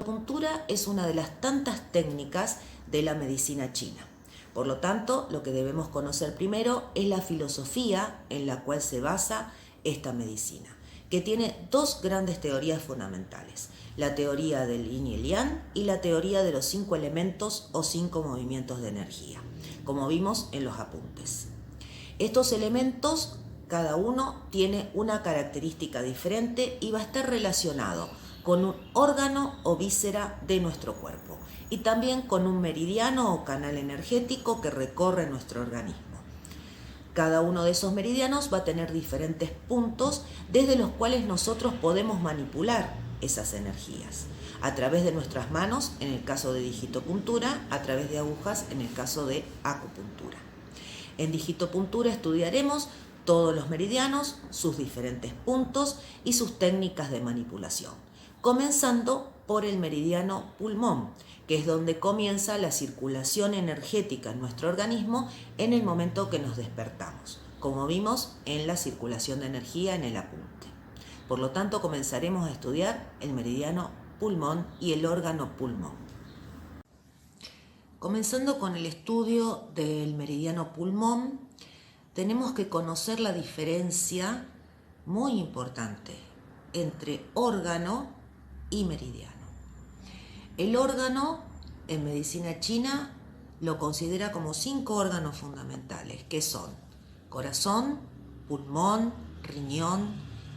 digitopuntura es una de las tantas técnicas de la medicina china. Por lo tanto, lo que debemos conocer primero es la filosofía en la cual se basa esta medicina, que tiene dos grandes teorías fundamentales: la teoría del yin y el yang y la teoría de los 5 elementos o 5 movimientos de energía, como vimos en los apuntes. Estos elementos, cada uno tiene una característica diferente y va a estar relacionado con un órgano o víscera de nuestro cuerpo y también con un meridiano o canal energético que recorre nuestro organismo. Cada uno de esos meridianos va a tener diferentes puntos desde los cuales nosotros podemos manipular esas energías a través de nuestras manos, en el caso de digitopuntura, a través de agujas, en el caso de acupuntura. En digitopuntura estudiaremos todos los meridianos, sus diferentes puntos y sus técnicas de manipulación, comenzando por el meridiano pulmón, que es donde comienza la circulación energética en nuestro organismo en el momento que nos despertamos, como vimos en la circulación de energía en el apunte. Por lo tanto, comenzaremos a estudiar el meridiano pulmón y el órgano pulmón. Comenzando con el estudio del meridiano pulmón, tenemos que conocer la diferencia muy importante entre órgano y meridiano. El órgano, en medicina china, lo considera como 5 órganos fundamentales, que son corazón, pulmón, riñón,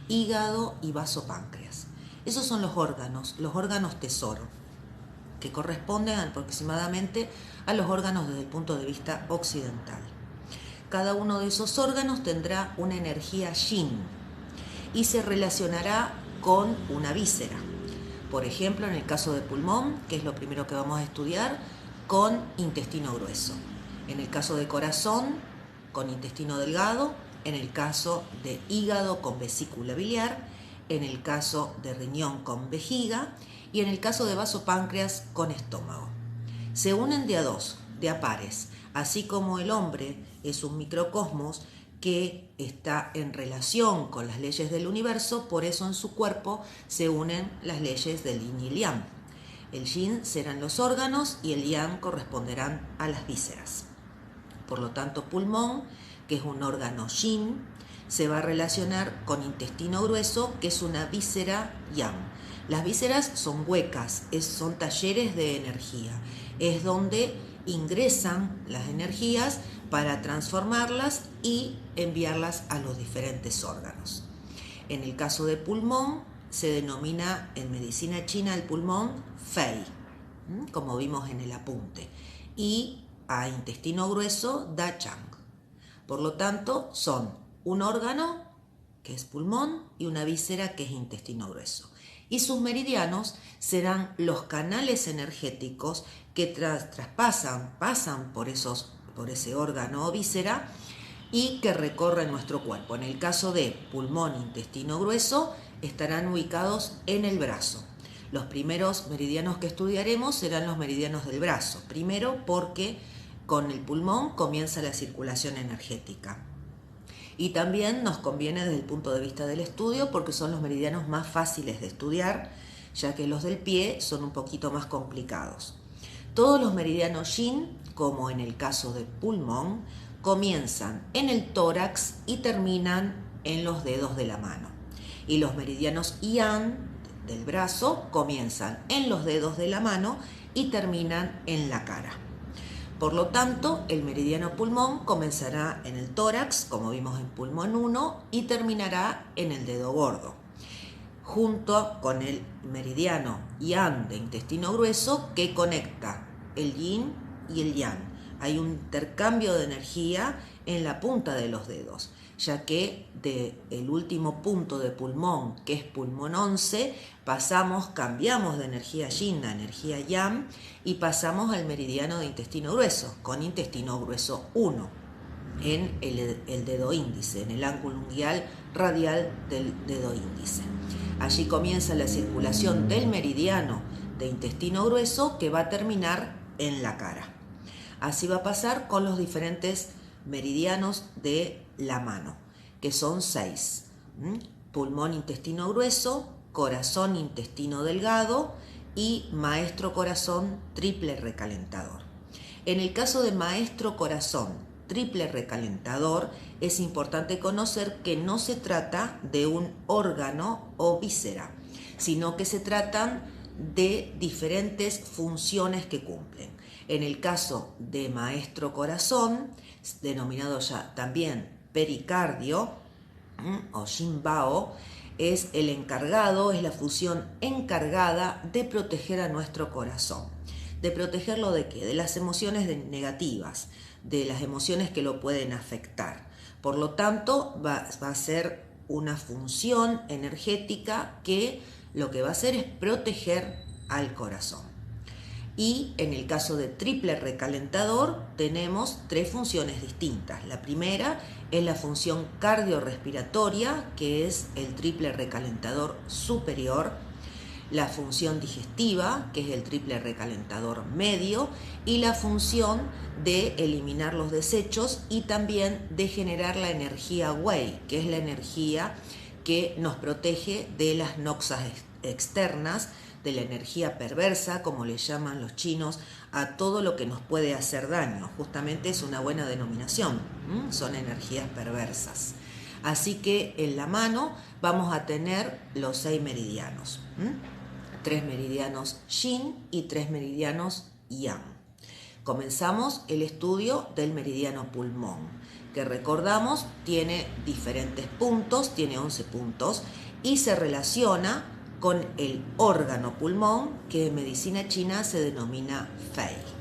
hígado y vaso páncreas. Esos son los órganos tesoro, que corresponden aproximadamente a los órganos desde el punto de vista occidental. Cada uno de esos órganos tendrá una energía yin y se relacionará con una víscera. Por ejemplo, en el caso de pulmón, que es lo primero que vamos a estudiar, con intestino grueso. En el caso de corazón, con intestino delgado. En el caso de hígado, con vesícula biliar. En el caso de riñón, con vejiga. Y en el caso de vaso páncreas, con estómago. Se unen de a dos, de a pares. Así como el hombre es un microcosmos que está en relación con las leyes del universo, por eso en su cuerpo se unen las leyes del yin y el yang. El yin serán los órganos y el yang corresponderán a las vísceras. Por lo tanto, pulmón, que es un órgano yin, se va a relacionar con intestino grueso, que es una víscera yang. Las vísceras son huecas, son talleres de energía, es donde ingresan las energías para transformarlas y enviarlas a los diferentes órganos. En el caso de pulmón, se denomina en medicina china el pulmón fei, como vimos en el apunte, y a intestino grueso da chang. Por lo tanto, son un órgano, que es pulmón, y una víscera, que es intestino grueso. Y sus meridianos serán los canales energéticos que pasan por ese órgano o víscera y que recorren nuestro cuerpo. En el caso de pulmón e intestino grueso, estarán ubicados en el brazo. Los primeros meridianos que estudiaremos serán los meridianos del brazo. Primero, porque con el pulmón comienza la circulación energética. Y también nos conviene desde el punto de vista del estudio porque son los meridianos más fáciles de estudiar, ya que los del pie son un poquito más complicados. Todos los meridianos yin, como en el caso de pulmón, comienzan en el tórax y terminan en los dedos de la mano. Y los meridianos yang del brazo comienzan en los dedos de la mano y terminan en la cara. Por lo tanto, el meridiano pulmón comenzará en el tórax, como vimos en pulmón 1, y terminará en el dedo gordo, junto con el meridiano yang de intestino grueso que conecta el yin y el yang. Hay un intercambio de energía en la punta de los dedos, ya que del último punto de pulmón, que es pulmón 11, cambiamos de energía yin a energía yang y pasamos al meridiano de intestino grueso, con intestino grueso 1, en el dedo índice, en el ángulo unguial radial del dedo índice. Allí comienza la circulación del meridiano de intestino grueso que va a terminar en la cara. Así va a pasar con los diferentes meridianos de la mano, que son 6. Pulmón, intestino grueso, corazón, intestino delgado, y maestro corazón triple recalentador. En el caso de maestro corazón triple recalentador, es importante conocer que no se trata de un órgano o víscera, sino que se tratan de diferentes funciones que cumplen. En el caso de maestro corazón, denominado ya también pericardio o Shinbao, es el encargado, es la función encargada de proteger a nuestro corazón. ¿De protegerlo de qué? De las emociones negativas, de las emociones que lo pueden afectar. Por lo tanto, va a ser una función energética que lo que va a hacer es proteger al corazón. Y en el caso de triple recalentador tenemos tres funciones distintas. La primera es la función cardiorrespiratoria, que es el triple recalentador superior, la función digestiva, que es el triple recalentador medio, y la función de eliminar los desechos y también de generar la energía Wei, que es la energía que nos protege de las noxas externas, de la energía perversa, como le llaman los chinos, a todo lo que nos puede hacer daño. Justamente es una buena denominación, son energías perversas. Así que en la mano vamos a tener los 6 meridianos, 3 meridianos yin y 3 meridianos yang. Comenzamos el estudio del meridiano pulmón, que recordamos tiene diferentes puntos, tiene 11 puntos y se relaciona con el órgano pulmón, que en medicina china se denomina Fei.